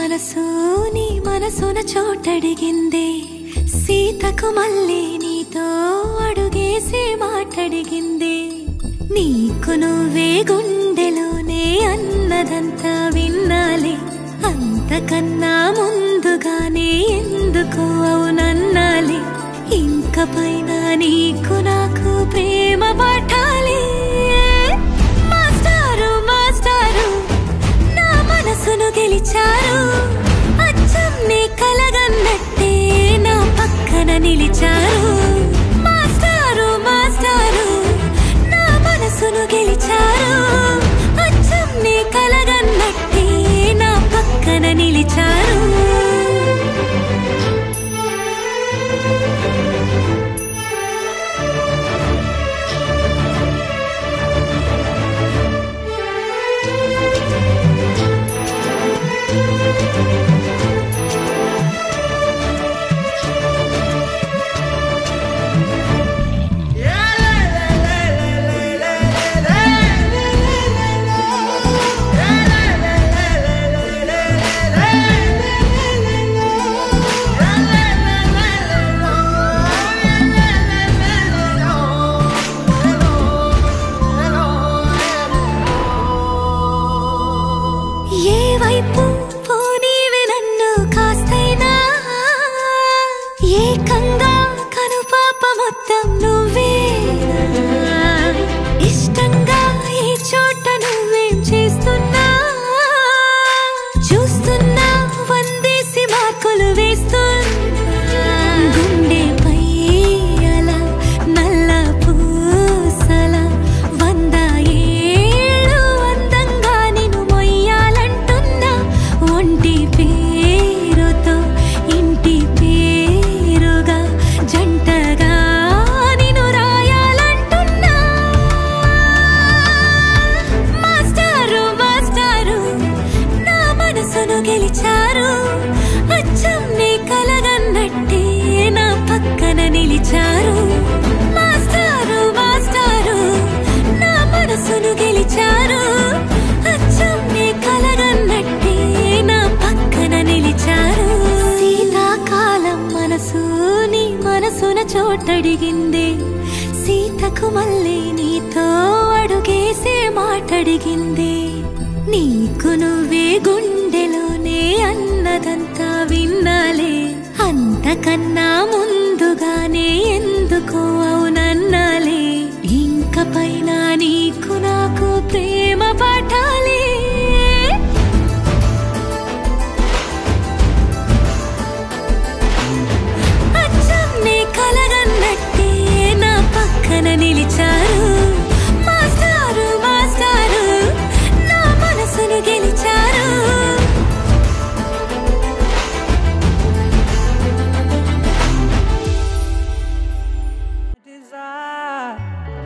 మనసు నీ మనసున చోటడిగిందే సీతకు మళ్ళీ నీతో అడుగేసి మాటడిగిందే నీకు నువ్వే గుండెలోనే అన్నదంతా విన్నాలే అంతకన్నా ముందుగానే ఎందుకు అవునన్నాలే ఇంక పైన నీకు నాకు ప్రేమ పట్టాలి మాస్టారు మాస్టారు నా మనసును గెలిచారు అచ్చం నీ కలగన్నట్టే నా పక్కన నిలిచారు మాస్టారు మాస్టారు నా మనసును గెలిచారు అచ్చం నీ కలగన్నట్టే నా పక్కన నిలిచారు చోటడిగిందే సీతకు మళ్ళీ నీతో అడుగేసే మాటడిగిందే నీకు నువ్వే గుండెలోనే అన్నదంతా విన్నాలే అంతకన్నా ముందుగానే ఎందుకు అవునన్నాలే ఇంక పైన నీకు నాకు ప్రేమ పట్టాలి కలగన్నట్టే నా పక్కన నిలిచారు మాస్టారు మాస్టారు నా మనసును గెలిచారు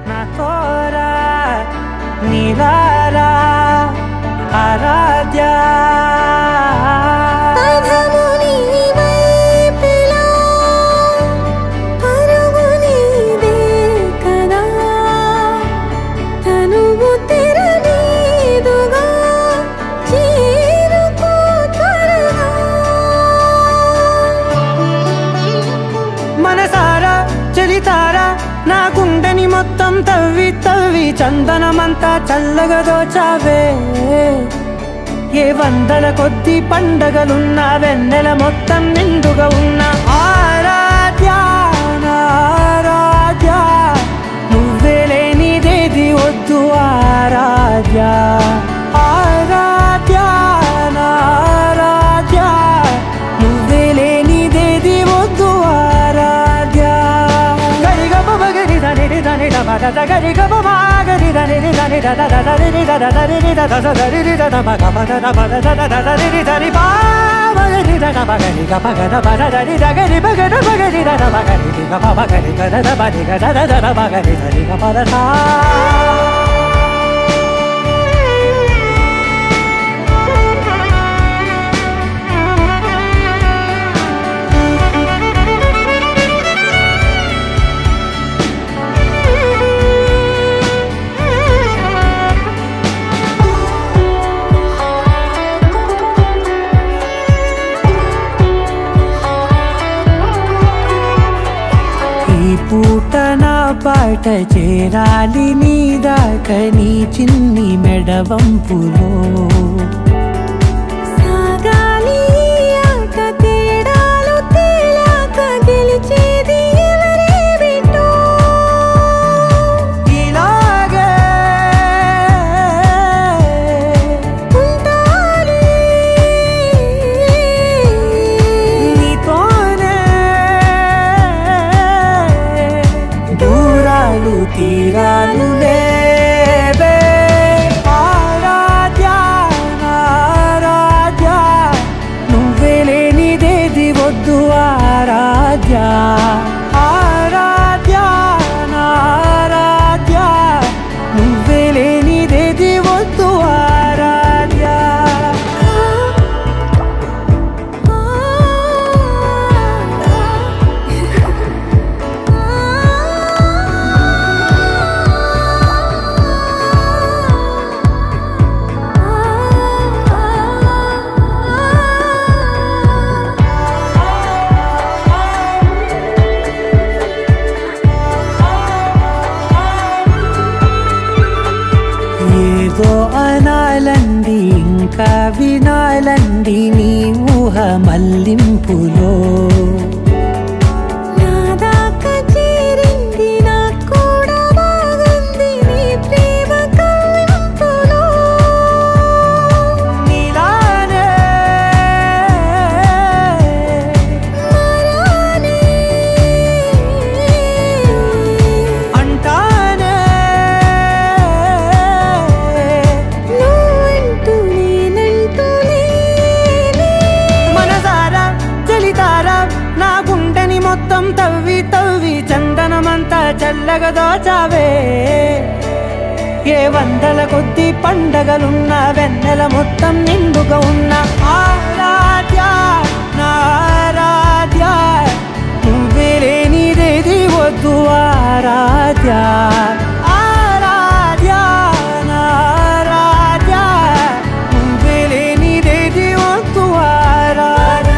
నా తోరా నీలారా ఆరాధ్య నా గుండెని మొత్తం తవ్వి తవ్వి చందనమంతా చల్లగా దోచావే ఏ వందల కొద్ది పండగలున్నా వెన్నెల మొత్తం నిండుగా ఉన్న ఆరాధ్య ఆరాధ్య నువ్వే లేనిదేది వద్దు ఆరాధ్య ఆరాధ్య ఆరాధ్య నువ్వే లేనిదేది వద్దు ఆరాధ్య గరి గమ గరి దని దని దని దని పాట చేరాలి నీ దాకా నీ చిన్ని మెడవంపులో సాగాలి ఆట తేడాలు తేలాక గెలిచేది ఎవరే బిడ్డో ఇలాగే ఉండాలి నీతోనే దూరాలు తీరాలు లేవే ఆరాధ్య ఆరాధ్య నువ్వే లేనిదేది వద్దు ఆరాధ్య ఆరాధ్య ఆరాధ్య నువ్వే లేనిదేది వద్దు ఆరాధ్య ఏదో అనాలండి ఇంకా వినాలండి నీ ఊహ మల్లింపులో నా దాకా చేరింది నాకు కూడా బాగుంది నీ ప్రేమ కవ్వింపులో నీలానే మారానే అంటానే నువ్వంటూ నేనంటూ లేనే మనసారా చలితారా నా గుండెని మొత్తం తవ్వి తవ్వి చందనమంతా చల్లగా దోచావే ఏ వందల కొద్ది పండగలున్న వెన్నెల మొత్తం నిండుగా ఉన్న ఆరాధ్య నా ఆరాధ్య నువ్వే లేనిదేది వద్దు ఆరాధ్య ఆరాధ్య నా ఆరాధ్య నువ్వే లేనిదేది వద్దు ఆరాధ్య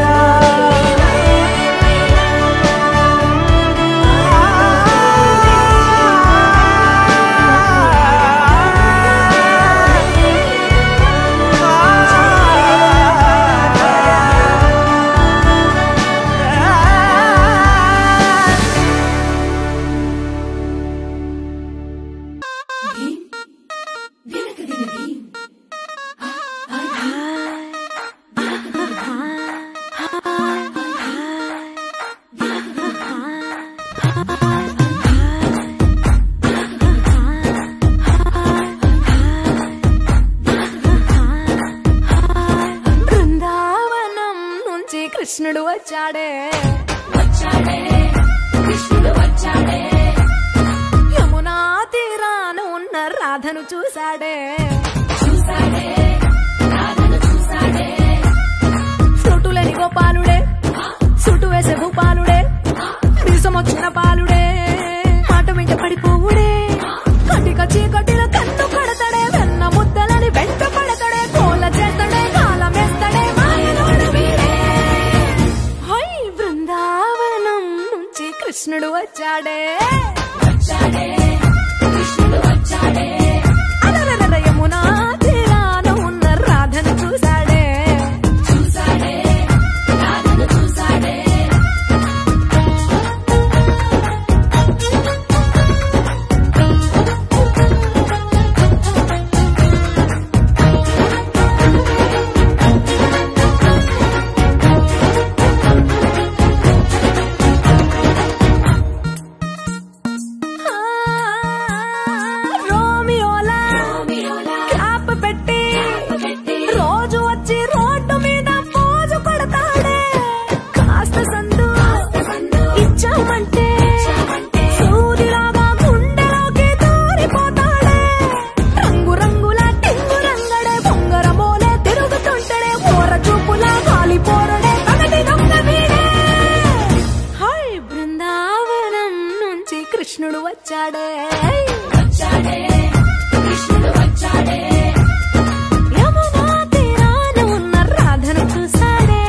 బృందావనం నుంచి కృష్ణుడు వచ్చాడే యమునా తీరాన ఉన్న రాధను చూశాడే సుటులేని గోపాలుడే సుటు వేసే భూపాలుడే మీసమొచ్చిన పాలుడే మాట వెంట పడిపోవుడే కటిక చీకటిలో కన్ను కడతాడే వెన్న ముద్దలని వెంట పడతాడే కోల చేస్తాడే కాలం వేస్తాడే మాయలోడు వీడే హై బృందావనం నుంచి కృష్ణుడు వచ్చాడే అలరలర యమునా తీరాన ఉన్న రాధను చూశాడే రోమియోలా క్లాప్ పెట్టి రోజు వచ్చి రోడ్డు మీద పోజు కొడతాడే కాస్త సందు ఇచ్చామంటే సూదిలాగా గుండెలోకి దూరిపోతాడే రంగు రంగుల టింగు రంగడే బొంగరమోలే తిరుగుతుంటాడే ఓర చూపులా కాలిపోరడే తనటి దొంగ వీడే హై బృందావనం నుంచి కృష్ణుడు వచ్చాడే యమునా తీరాన ఉన్న రాధను చూశాడే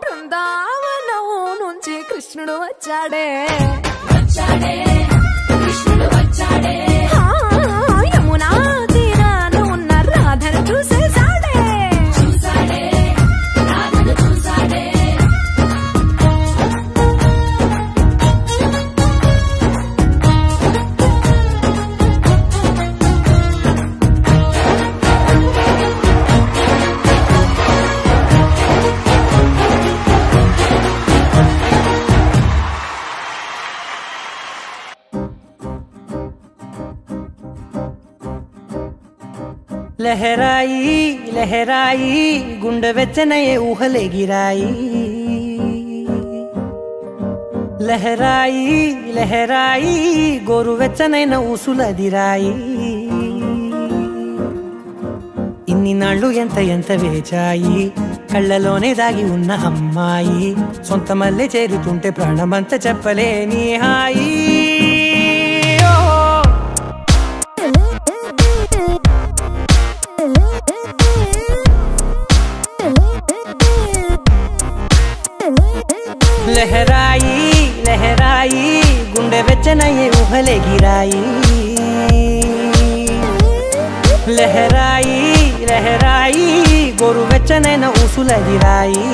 బృందావనం నుంచి కృష్ణుడు వచ్చాడే యమునా తీరాన ఉన్న రాధను చూసేసాడే లహరాయి లహరాయి గుండె వెచ్చనయే ఊహలే గిరాయి లహరాయి లహరాయి గోరు వెచ్చనైన ఊసులదిరాయి ఇన్ని నాళ్ళు ఎంత ఎంత వేచాయి కళ్ళలోనే దాగి ఉన్న అమ్మాయి సొంత మల్లె చేరుతుంటే ప్రాణమంతా చెప్పలేని హాయి లహరాయి లహరాయి గుండె వెచ్చనయే ఊహలే గిరాయి లహరాయి లహరాయి గోరు వెచ్చనైన ఊసులదిరాయి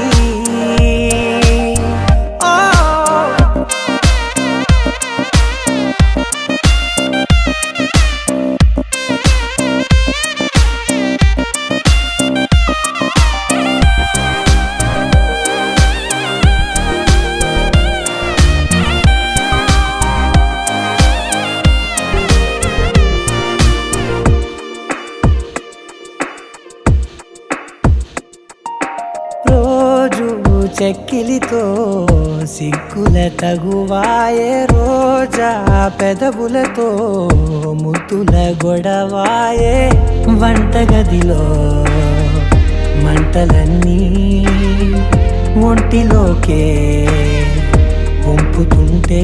చెక్కిలితో సిగ్గుల తగువాయే రోజా పెదవులతో ముద్దుల గొడవాయే వంటగదిలో మంటలన్నీ ఒంటిలోకే వంపుతుంటే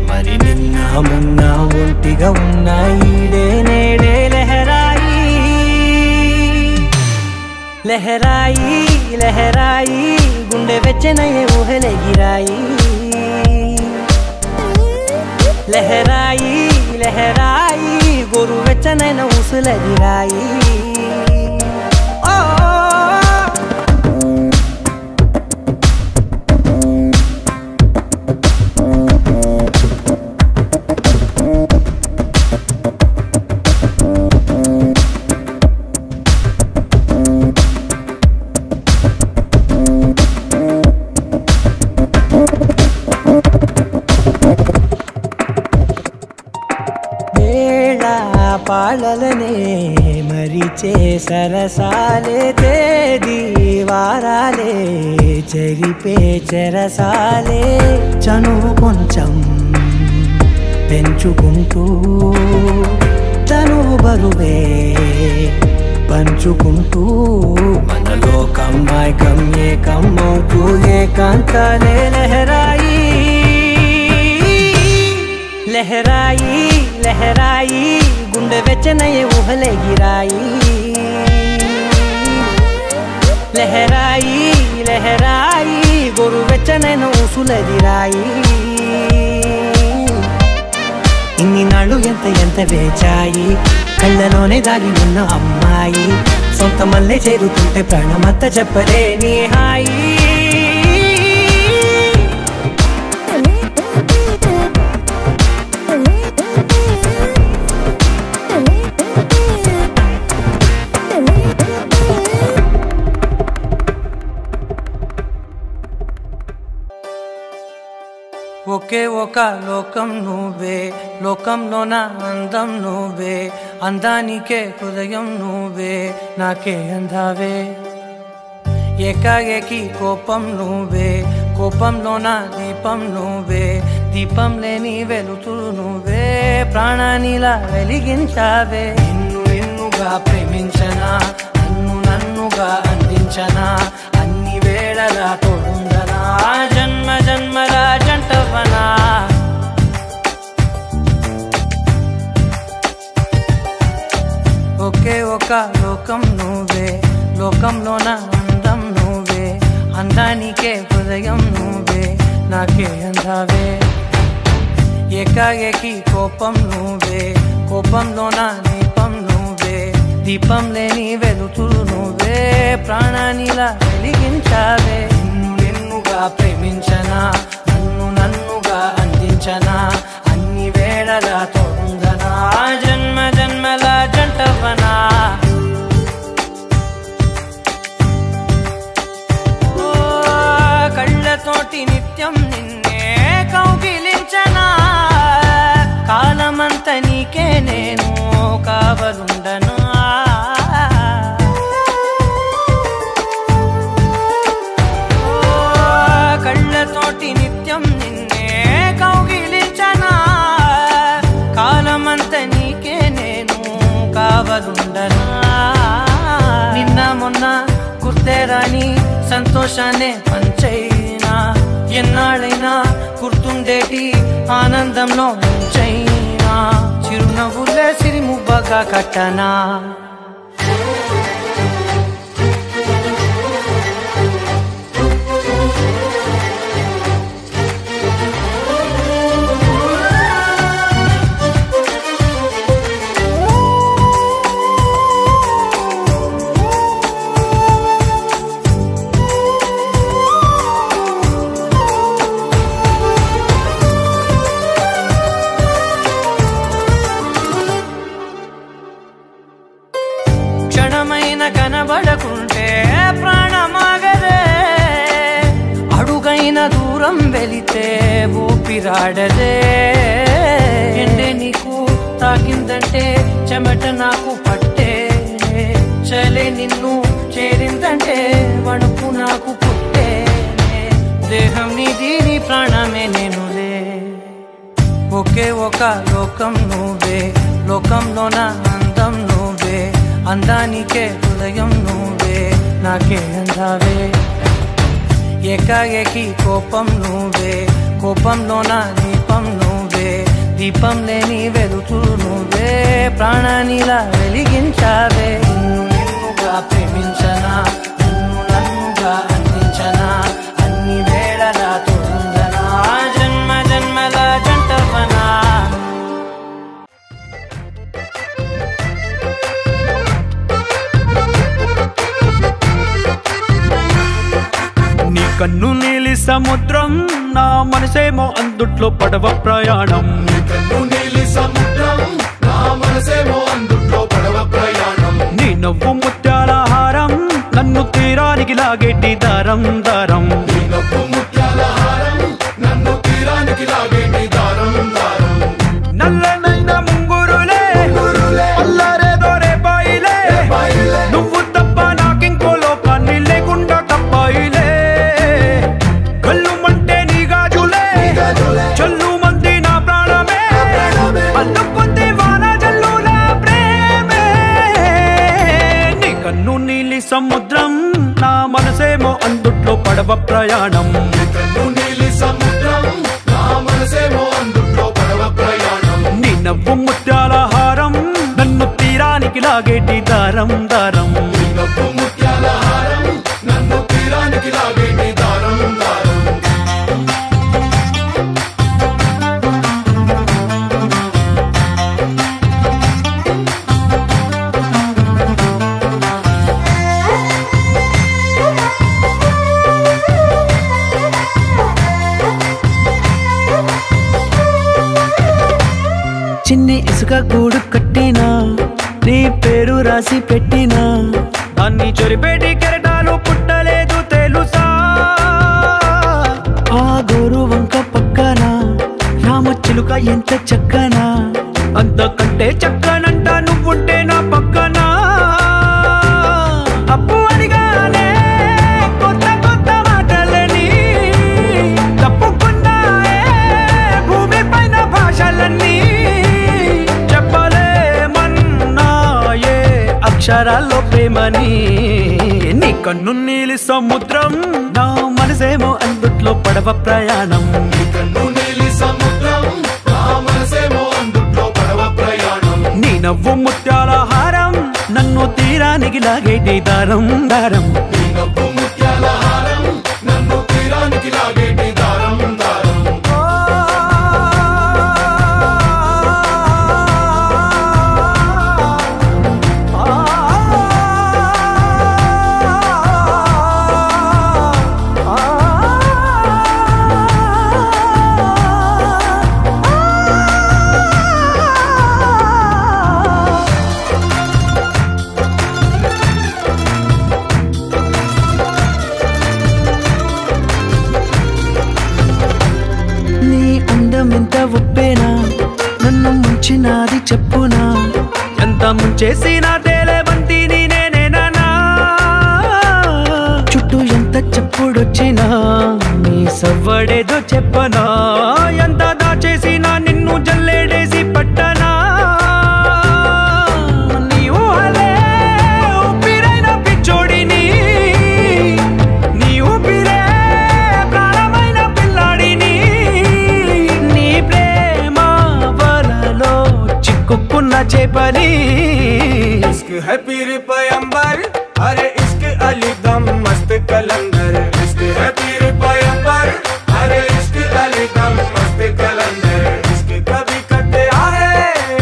మరి నిన్న మొన్న ఒంటిగా ఉన్న ఈడే నేడే లహరాయి లహరాయి లహరాయి గుండె వెచ్చనయే ఊహలే గిరాయి లహరాయి లహరాయి గోరు వెచ్చనైన ఊసులదిరాయి పాలలనే మరిచే సరసాలే తేదీ వారాలే చెరిపే చెరసాలే చనువు కొంచెం పెంచుకుంటూ తనువు బరువే పంచుకుంటూ మనలో కమ్మాయి కమ్మే కమ్మవుతూ ఏకాంతాలే లహరాయి లహరాయి లహరాయి గుండె వెచ్చనయే ఊహలే గిరాయి లహరాయి లహరాయి గోరు వెచ్చనైన ఊసులదిరాయి ఇన్ని నాళ్ళు ఎంత ఎంత వేచాయి కళ్ళలోనే దాగి ఉన్న అమ్మాయి సొంత మల్లె చేరుతుంటే ప్రాణమంతా చెప్పలేని హాయి ఒకే ఒక లోకం నువ్వే లోకంలోన అందం నువ్వే అందానికే హృదయం నువ్వే నాకే అందావే ఏకాఏకి కోపం నువ్వే కోపంలోన దీపం నువ్వే దీపం లేని వెలుతురు నువ్వే ప్రాణానిలా వెలిగించావే నిన్ను నిన్నుగా ప్రేమించనా నన్ను నన్నుగా అందించనా అన్ని వేళలా తోడుందనా జన్మ జన్మల జంటవనా ఒకే ఒక లోకం నువ్వే లోకంలోన అందం నువ్వే అందానికే హృదయం నువ్వే నాకే అందావే ఏకాఏకి కోపం నువ్వే కోపంలో నా దీపం నువ్వే దీపం లేని వెలుతురు నువ్వే ప్రాణానిలా వెలిగించావే నిన్నుగా ప్రేమించనా నన్నుగా అందించనా అన్ని వేళలా తోడుందనా జన్మ జన్మల జంటవనా కళ్ళతోటి నిత్యం నిన్నే కౌగిలించనా కాలమంత నీకే నేను కావలుండనా కళ్ళతోటి నిత్యం నిన్నే కౌగిలించనా కాలమంత నీకే నేను కావలుండనా నిన్న మొన్న గుర్తేరాని సంతోషాన్ని పంచైనా ఎన్నాళ్ళైనా గుర్తుండేటి ఆనందంలో ముంచైనా చిరునవ్వులే సిరిముబ్బగా కట్టనా కనబడకుంటే ప్రాణమాగదే అడుగైన దూరం వెళితే ఊపిరాడదే ఎండే నీకు తాకిందంటే చెమట నాకు పట్టే చలే నిన్ను చేరిందంటే వణుకు నాకు పుట్టే దేహం నీది నీ ప్రాణమే నేనులే ఒకే ఒక లోకం నువ్వే లోకంలో నా అందం నువ్వే అందానికే హృదయం నువ్వే నాకే అందావే ఏకాఏకి కోపం నువ్వే కోపంలో నా దీపం నువ్వే దీపం లేని వెలుతురు నువ్వే ప్రాణానిలా వెలిగించావే నిన్నుగా ప్రేమించనా నన్నుగా అందించనా అన్ని వేళలా తోడుందనా జన్మ జన్మల జంటవనా కన్ను నీలి సముద్రం నా మనసేమో అందుట్లో పడవ ప్రయాణం కన్ను నీలి సముద్రం నా మనసేమో అందుట్లో పడవ ప్రయాణం నీ నవ్వు ముత్యాల హారం నన్ను తీరానికి లాగేటి దారం దారం నీ నవ్వు ముత్యాల హారం నన్ను తీరానికి లాగేటి దారం దారం నల్లనైన ముంగురులే అల్లారేదో రేపాయిలే నువ్వు తప్ప నాకింకో లోకాన్ని లేకుండా తప్పాయిలే చల్లు మంది నా ప్రాణమే అల్లుకుంది వాన జల్లుల ప్రేమే నీ కన్ను నీలి సముద్రం నా మనసేమో అందుట్లో పడవ ప్రయాణం కన్ను నీలి సముద్రం నా మనసేమో అందుట్లో పడవ ప్రయాణం నీ నవ్వు ముత్యాల హారం నన్ను తీరానికి లాగేటి దారం దారం నీ నవ్వు ముత్యాల హారం నన్ను తీరానికి లాగేటి దారం దారం చిన్ని ఇసుక గూడు కట్టినా నీ పేరు రాసి పెట్టినా దాన్ని చొరిపేటి కెరటాలు పుట్టలేదు తెలుసా ఆ గోరు వంక పక్కన రామచిలుక ఎంత చక్కనా అంతకంటే చక్కనంట నువ్వుంటే నా పక్కన అప్పు అడిగానే కొత్త కొత్త మాటలని తప్పుకున్నాయే భూమి పైన భాషలన్నీ చెప్పలేమన్నాయే అక్షరాల్లో ప్రేమని నీ కన్ను నీలి సముద్రం నా మనసేమో అందుట్లో పడవ ప్రయాణం కన్ను నీలి సముద్రం నా మనసేమో అందుట్లో పడవ ప్రయాణం నీ నవ్వు ముత్యాల హారం నన్ను తీరానికి లాగేటి దారం దారం నీ నవ్వు ముత్యాల హారం తీరానికి లాగేటి దారం దారం ఎంత ఒప్పేనా నన్ను ముంచినాది చెప్పునా ఎంత ముంచేసినా తేలేవంతి నేనేనా చుట్టూ ఎంత చెప్పుడొచ్చినా నీ సవ్వడేదో చెప్పనా ఎంత దాచేసినా నిన్ను జల్లేడేసి పట్టనా నీవు అలే ఊపిరైన పిచ్చోడిని నీ ఊపిరే ప్రాణమైన పిల్లాడిని నీ ప్రేమ వలలో చిక్కుకున్న చేపని इश्क है पीर पैगंबर अरे इश्क अली दम मस्त कलंदर इश्क है पीर पैगंबर अरे इश्क अली दम मस्त कलंदर इश्क कभी कतरा है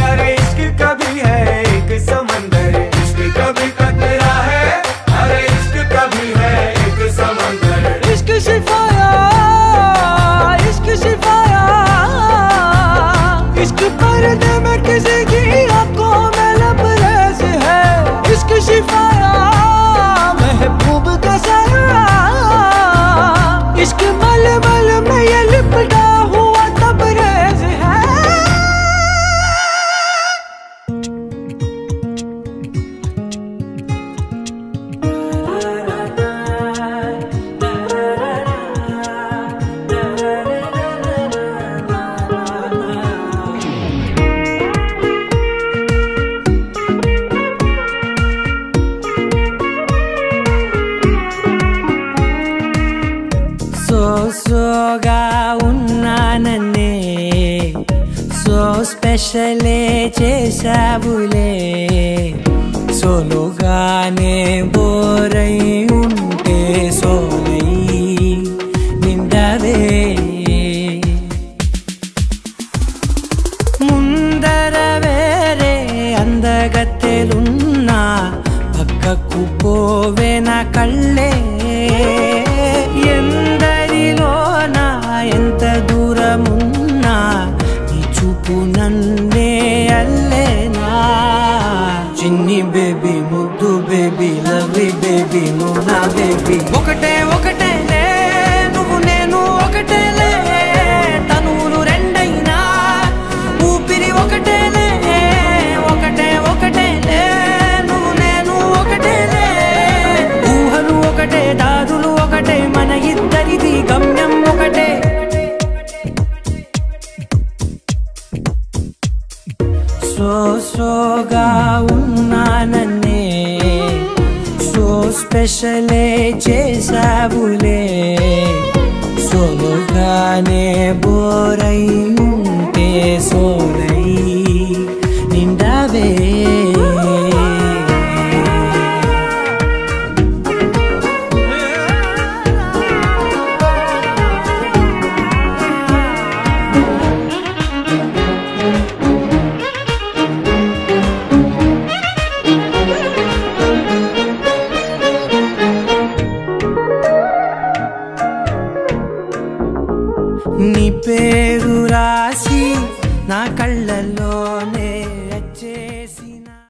अरे इश्क कभी है एक समंदर इश्क कभी कतरा है अरे इश्क कभी है एक समंदर इश्क शिफाया इश्क शिफाया इश्क पर्दे में किसी की आंखों में लबरेज है इश्क शिफाया महबूब का साया इश्क मलमल में ये लिपटा हुआ तबरेज है సోగా ఉన్నానన్నే సో స్పెషలే చేసావులే సోలోగానే బోరై ఉంటే సోలై నిండవే ముందర వేరే అందగత్తెలున్నా పక్కకు పోవే నా కళ్ళే ఎందరిలోనా ఎంత దూరమున్నా నీ చూపు నన్నే అల్లేనా చిన్ని బేబీ ముద్దు బేబీ లవ్లీ బేబీ నువ్వు నా బేబీ ఒకటే ఒకటేలే నువ్వు నేను ఒకటేలే తనువులు రెండైనా ఊపిరి ఒకటేలే ఒకటే ఒకటేలే నువ్వు నేను ఒకటేలే ఊహలు ఒకటే దారులు ఒకటే మన ఇద్దరిది గమ్యం ఒకటే సోగా ఉన్నానన్నే సో స్పెషలే చేసావులే సోలోగానే బోరై ఉంటే సోలై నిండవే నీ పేరు రాసి నా కళ్ళ